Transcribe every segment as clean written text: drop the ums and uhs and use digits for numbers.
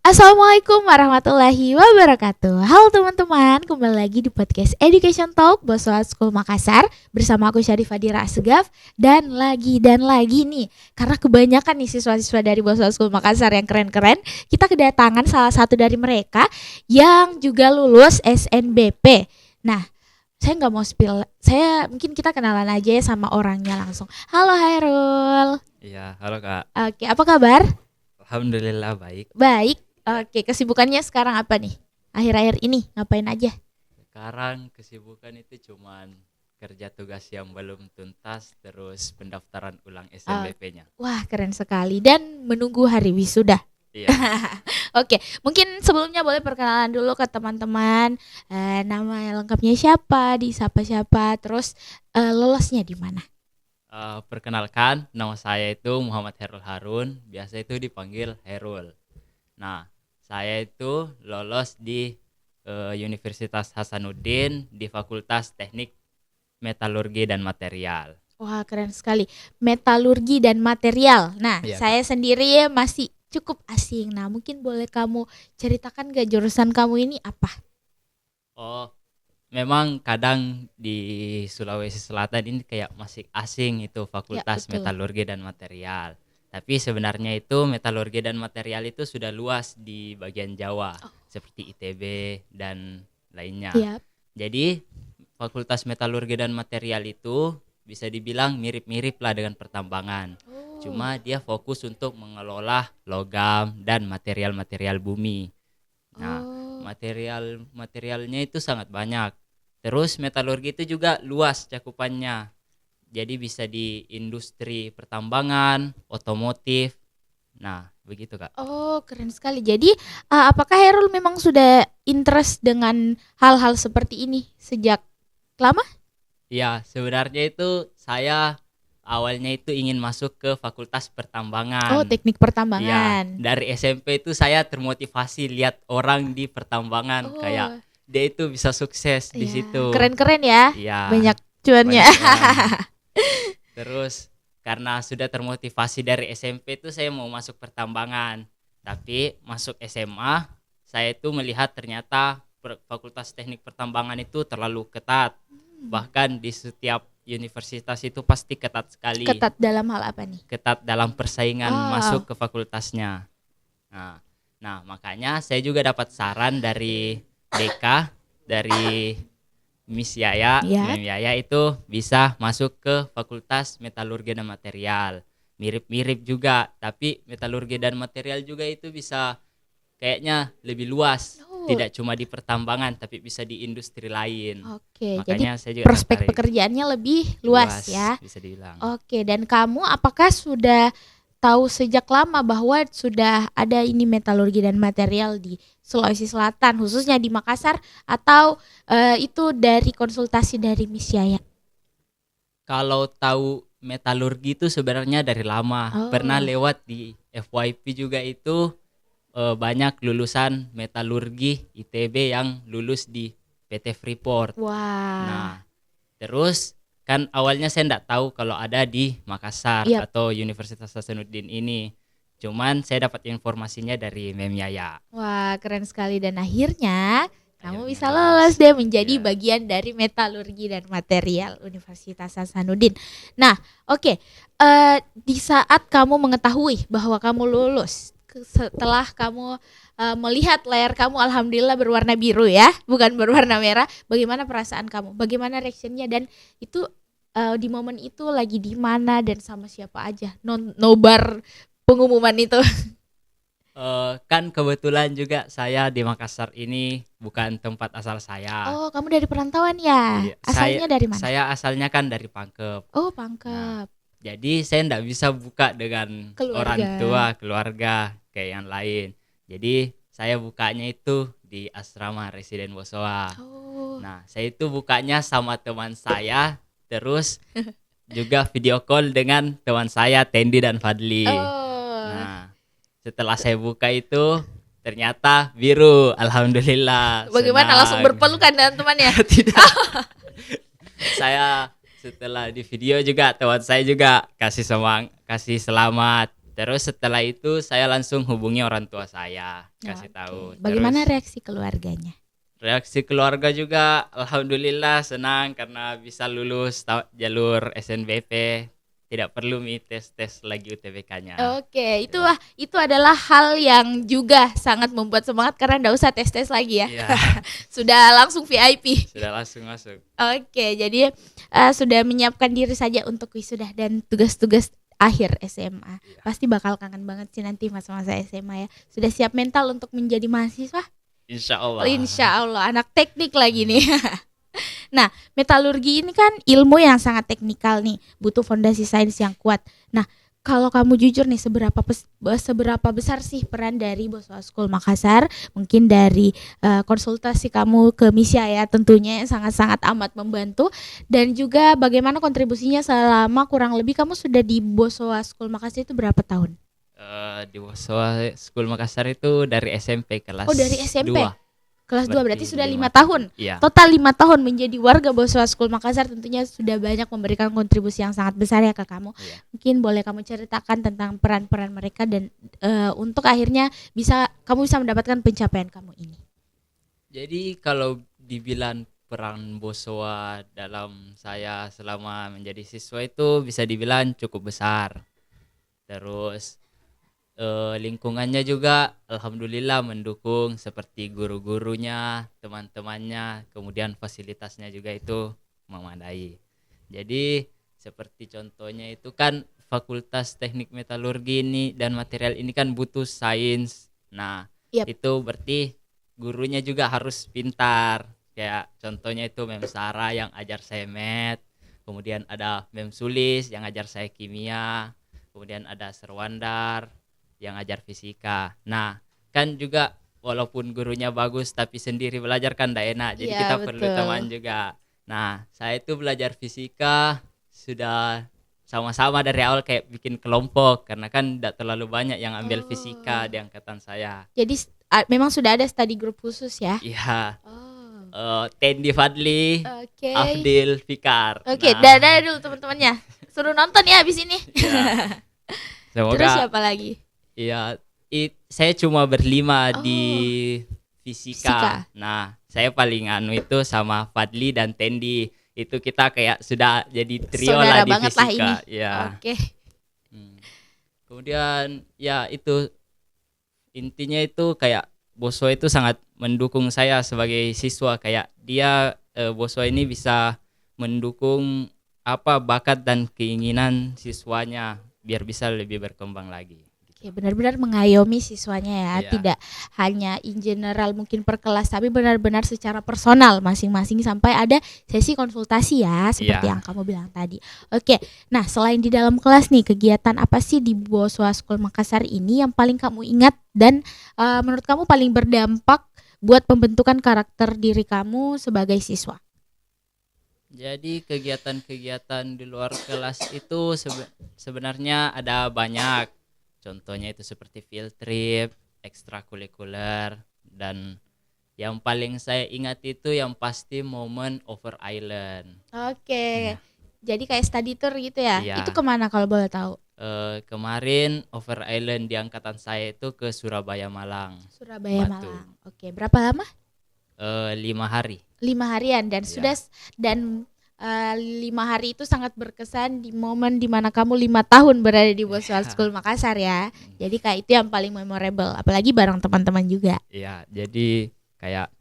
Assalamualaikum warahmatullahi wabarakatuh. Halo teman-teman, kembali lagi di podcast Education Talk Boswa School Makassar bersama aku Syarifah Dira Assegaf. Dan lagi nih, karena kebanyakan nih siswa-siswa dari Boswa School Makassar yang keren-keren, kita kedatangan salah satu dari mereka yang juga lulus SNBP. Nah, saya nggak mau spill, mungkin kita kenalan aja ya sama orangnya langsung. Halo Hairul. Iya, halo Kak. Oke, apa kabar? Alhamdulillah baik. Baik. Oke, kesibukannya sekarang apa nih? Akhir-akhir ini ngapain aja? Sekarang kesibukan itu cuman kerja tugas yang belum tuntas, terus pendaftaran ulang SNBP-nya. Wah, keren sekali. Dan menunggu hari wisuda. Iya. Oke, mungkin sebelumnya boleh perkenalan dulu ke teman-teman. Nama lengkapnya siapa, disapa siapa, terus lolosnya di mana? Perkenalkan, nama saya itu Muhammad Hairul Harun, biasa itu dipanggil Hairul. Nah, saya itu lolos di Universitas Hasanuddin di Fakultas Teknik Metalurgi dan Material. Wah, keren sekali. Metalurgi dan material. Nah, Iya, saya sendiri masih cukup asing. Nah, mungkin boleh kamu ceritakan gak jurusan kamu ini apa? Oh, memang kadang di Sulawesi Selatan ini kayak masih asing itu Fakultas betul. Metalurgi dan Material. Tapi sebenarnya itu metalurgi dan material itu sudah luas di bagian Jawa, seperti ITB dan lainnya. Yap. Jadi Fakultas Metalurgi dan Material itu bisa dibilang mirip-mirip lah dengan pertambangan. Cuma dia fokus untuk mengelola logam dan material-material bumi. Nah, materialnya itu sangat banyak. Terus metalurgi itu juga luas cakupannya. Jadi bisa di industri pertambangan, otomotif. Nah, begitu Kak. Oh, keren sekali. Jadi, apakah Hairul memang sudah interest dengan hal-hal seperti ini sejak lama? Ya, sebenarnya itu saya awalnya itu ingin masuk ke Fakultas Pertambangan. Oh, teknik Ya, pertambangan. dari SMP itu saya termotivasi lihat orang di pertambangan kayak dia itu bisa sukses di situ. Keren-keren ya. Iya. Banyak cuannya. Terus karena sudah termotivasi dari SMP itu saya mau masuk pertambangan. Tapi masuk SMA saya itu melihat ternyata Fakultas Teknik Pertambangan itu terlalu ketat. Bahkan di setiap universitas itu pasti ketat sekali. Ketat dalam hal apa nih? Ketat dalam persaingan masuk ke fakultasnya. Nah, makanya saya juga dapat saran dari DK, dari Miss Yaya, Mem Yaya itu bisa masuk ke Fakultas Metalurgi dan Material. Mirip-mirip juga, tapi metalurgi dan material juga itu bisa kayaknya lebih luas. Tidak cuma di pertambangan, tapi bisa di industri lain. Oke, makanya jadi saya juga prospek tertarik. pekerjaannya lebih luas ya. Bisa dibilang. Oke, dan kamu apakah sudah tahu sejak lama bahwa sudah ada ini metalurgi dan material di Sulawesi Selatan, khususnya di Makassar, atau itu dari konsultasi dari Miss Yaya? Kalau tahu metalurgi itu sebenarnya dari lama. Pernah lewat di FYP juga itu banyak lulusan metalurgi ITB yang lulus di PT Freeport. Nah, terus kan awalnya saya enggak tahu kalau ada di Makassar atau Universitas Hasanuddin ini. Cuman saya dapat informasinya dari Mem Yaya. Wah, keren sekali. Dan akhirnya kamu bisa lolos deh menjadi bagian dari metalurgi dan material Universitas Hasanuddin. Nah, oke. Di saat kamu mengetahui bahwa kamu lulus, setelah kamu melihat layar kamu alhamdulillah berwarna biru ya, bukan berwarna merah, bagaimana perasaan kamu? Bagaimana reaksinya? Dan itu di momen itu lagi di mana dan sama siapa aja? Nobar pengumuman itu. Kan kebetulan juga saya di Makassar ini bukan tempat asal saya. Oh, kamu dari perantauan ya? Asalnya dari mana? Saya asalnya kan dari Pangkep. Oh, Pangkep. Jadi saya enggak bisa buka dengan orang tua, keluarga kayak yang lain. Jadi saya bukanya itu di asrama residen Boswa. Nah, saya itu bukanya sama teman saya, terus juga video call dengan teman saya Tendi dan Fadli. Nah, setelah saya buka itu ternyata biru, alhamdulillah. Bagaimana, senang. langsung berpelukan dengan temannya? Tidak. Saya setelah di video juga teman saya juga kasih selamat. Terus setelah itu saya langsung hubungi orang tua saya, kasih Oke. tahu. Bagaimana Terus reaksi keluarganya? reaksi keluarga juga alhamdulillah senang karena bisa lulus jalur SNBP. Tidak perlu tes lagi UTBK-nya. Oke, itu adalah hal yang juga sangat membuat semangat karena enggak usah tes-tes lagi ya. Iya, Sudah langsung VIP. sudah langsung masuk. Oke, jadi sudah menyiapkan diri saja untuk wisuda dan tugas-tugas akhir SMA. Iya. Pasti bakal kangen banget sih nanti masa-masa SMA ya. Sudah siap mental untuk menjadi mahasiswa? Insya Allah. Oh, insya Allah, anak teknik lagi nih. Nah, metalurgi ini kan ilmu yang sangat teknikal nih, butuh fondasi sains yang kuat. Nah, kalau kamu jujur nih, seberapa besar sih peran dari Boswa School Makassar? Mungkin dari konsultasi kamu ke Misya ya, tentunya yang sangat-sangat amat membantu. Dan juga bagaimana kontribusinya selama kurang lebih kamu sudah di Boswa School Makassar itu berapa tahun? Di Boswa School Makassar itu dari SMP kelas Oh, dari SMP? 2. Kelas 2 berarti Berarti sudah 5 5 tahun. Iya. Total 5 tahun menjadi warga Boswa School Makassar, tentunya sudah banyak memberikan kontribusi yang sangat besar ya ke kamu. Iya. Mungkin boleh kamu ceritakan tentang peran-peran mereka dan untuk akhirnya kamu bisa mendapatkan pencapaian kamu ini. Jadi kalau dibilang peran Boswa dalam saya selama menjadi siswa itu bisa dibilang cukup besar. Terus lingkungannya juga alhamdulillah mendukung, seperti guru-gurunya, teman-temannya, kemudian fasilitasnya juga itu memadai. Jadi seperti contohnya itu kan Fakultas Teknik Metalurgi ini dan material ini kan butuh sains. Nah, Yap. itu berarti gurunya juga harus pintar. Kayak contohnya itu Mem Sarah yang ajar saya met, kemudian ada Mem Sulis yang ajar saya kimia, kemudian ada Serwandar yang ajar fisika. Nah, kan juga walaupun gurunya bagus tapi sendiri belajar kan tidak enak. Jadi Iya, kita perlu betul. teman juga. Nah, saya itu belajar fisika sudah sama-sama dari awal kayak bikin kelompok karena kan tidak terlalu banyak yang ambil fisika di angkatan saya. Jadi memang sudah ada study group khusus ya? Iya, Oh. Tendi Fadli, Oke. Afdil, Fikar. Oke, Nah, dadah dulu teman-temannya. Suruh nonton ya abis ini. iya. Terus Semoga siapa lagi? iya, saya cuma berlima Oh. di Fisika. fisika. Nah, saya paling anu itu sama Fadli dan Tendi. Itu kita kayak sudah jadi trio Saudara lah di banget lah fisika. ini. Ya. Oke. Kemudian ya itu intinya itu kayak Boswa itu sangat mendukung saya sebagai siswa, kayak dia Boswa ini bisa mendukung apa bakat dan keinginan siswanya biar bisa lebih berkembang lagi. Oke, benar-benar mengayomi siswanya ya, Iya. tidak hanya in general mungkin per kelas, tapi benar-benar secara personal masing-masing sampai ada sesi konsultasi ya, seperti Iya. yang kamu bilang tadi. Oke, nah selain di dalam kelas nih, kegiatan apa sih di Boswa School Makassar ini yang paling kamu ingat dan menurut kamu paling berdampak buat pembentukan karakter diri kamu sebagai siswa? Jadi kegiatan-kegiatan di luar kelas itu sebenarnya ada banyak. Contohnya itu seperti field trip, ekstrakurikuler, dan yang paling saya ingat itu yang pasti momen over island. Oke, jadi kayak study tour gitu ya? Iya. Itu kemana kalau boleh tahu? Kemarin over island di angkatan saya itu ke Surabaya Malang, Surabaya Batu. Malang. Oke, berapa lama? 5 hari. 5 harian dan Iya. 5 hari itu sangat berkesan di momen dimana kamu 5 tahun berada di Boswa School Makassar ya. Jadi kayak itu yang paling memorable, apalagi bareng teman-teman juga. Iya, jadi kayak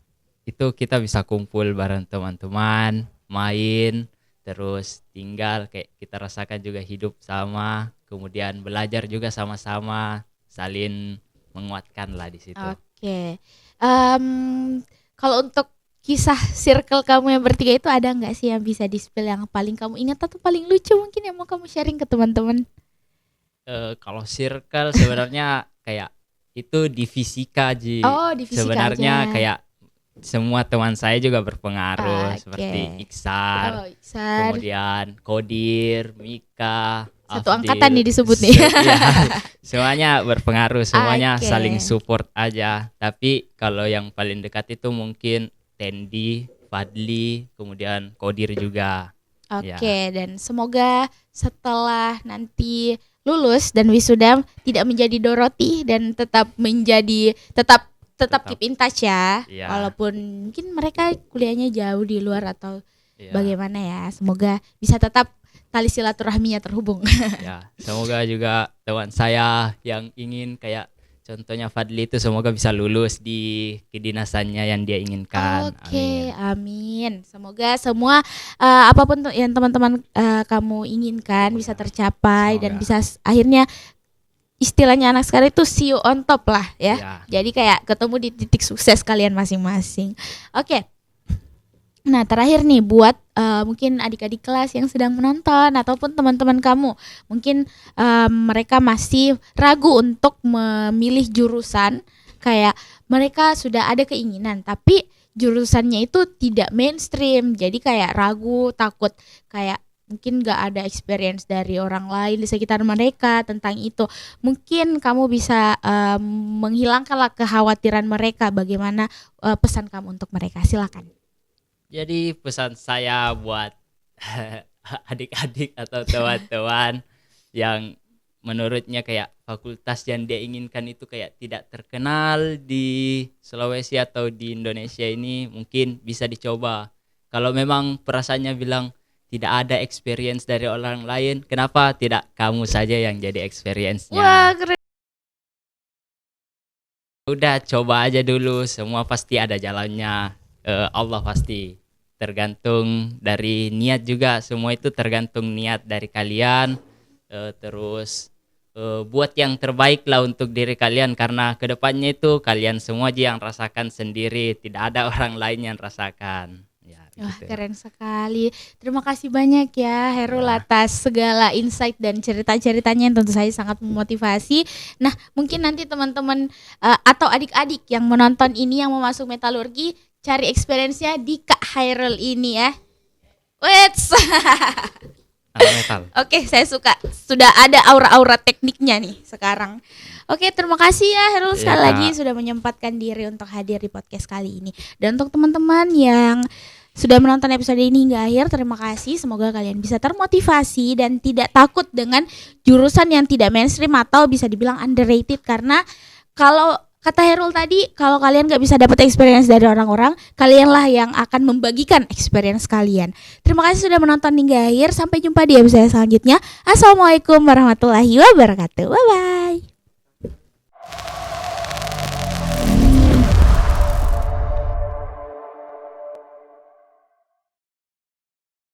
itu kita bisa kumpul bareng teman-teman, main, terus tinggal kayak kita rasakan juga hidup sama, kemudian belajar juga sama-sama, saling menguatkan lah di situ. Oke. Kalau untuk kisah circle kamu yang bertiga itu ada nggak sih yang bisa di-spill yang paling kamu ingat atau paling lucu mungkin yang mau kamu sharing ke teman-teman? Kalau circle sebenarnya kayak itu di fisika Ji. Oh, di fisika Sebenarnya aja. kayak semua teman saya juga berpengaruh, Oke. seperti Iksar, Oh, Iksan. kemudian Kodir, Mika, Satu Afdil. angkatan nih disebut nih. Iya, semuanya berpengaruh, semuanya Oke. saling support aja. Tapi kalau yang paling dekat itu mungkin Tendi, Fadli, kemudian Kodir juga. Oke, dan semoga setelah nanti lulus dan wisuda tidak menjadi Dorothy dan tetap keep in touch ya. Iya. Walaupun mungkin mereka kuliahnya jauh di luar atau Iya. bagaimana ya. Semoga bisa tetap tali silaturahminya terhubung. Ya, semoga juga teman saya yang ingin kayak contohnya Fadli itu semoga bisa lulus di kedinasannya yang dia inginkan. Oke, Amin. amin. Semoga semua apapun yang teman-teman kamu inginkan bisa tercapai dan Semoga. bisa akhirnya istilahnya anak sekarang itu see you on top lah ya. Ya. Jadi kayak ketemu di titik sukses kalian masing-masing. Oke. Nah, terakhir nih buat mungkin adik-adik kelas yang sedang menonton ataupun teman-teman kamu, mungkin mereka masih ragu untuk memilih jurusan, kayak mereka sudah ada keinginan tapi jurusannya itu tidak mainstream, jadi kayak ragu, takut kayak mungkin gak ada experience dari orang lain di sekitar mereka tentang itu. Mungkin kamu bisa menghilangkanlah kekhawatiran mereka. Bagaimana pesan kamu untuk mereka? Silakan. Jadi pesan saya buat adik-adik atau teman-teman yang menurutnya kayak fakultas yang dia inginkan itu kayak tidak terkenal di Sulawesi atau di Indonesia ini, mungkin bisa dicoba. Kalau memang perasaannya bilang tidak ada experience dari orang lain, kenapa tidak kamu saja yang jadi experience-nya? Wah, keren. Udah coba aja dulu, semua pasti ada jalannya. Allah pasti, tergantung dari niat juga, semua itu tergantung niat dari kalian. Terus buat yang terbaik lah untuk diri kalian, karena kedepannya itu kalian semua aja yang rasakan sendiri, tidak ada orang lain yang rasakan ya. Wah, Gitu. keren sekali. Terima kasih banyak ya Herul atas segala insight dan cerita-ceritanya yang tentu saja sangat memotivasi. Nah, mungkin nanti teman-teman atau adik-adik yang menonton ini yang mau masuk metalurgi, cari experience-nya di Kak Hairul ini ya. Wets. Anak metal. Oke, saya suka. Sudah ada aura-aura tekniknya nih sekarang. Oke, terima kasih ya Herul sekali Iya, lagi Kak. sudah menyempatkan diri untuk hadir di podcast kali ini. Dan untuk teman-teman yang sudah menonton episode ini hingga akhir, terima kasih. Semoga kalian bisa termotivasi dan tidak takut dengan jurusan yang tidak mainstream atau bisa dibilang underrated. Karena kalau kata Herul tadi, kalau kalian gak bisa dapat experience dari orang-orang, kalianlah yang akan membagikan experience kalian. Terima kasih sudah menonton hingga akhir. Sampai jumpa di episode selanjutnya. Assalamualaikum warahmatullahi wabarakatuh. Bye-bye.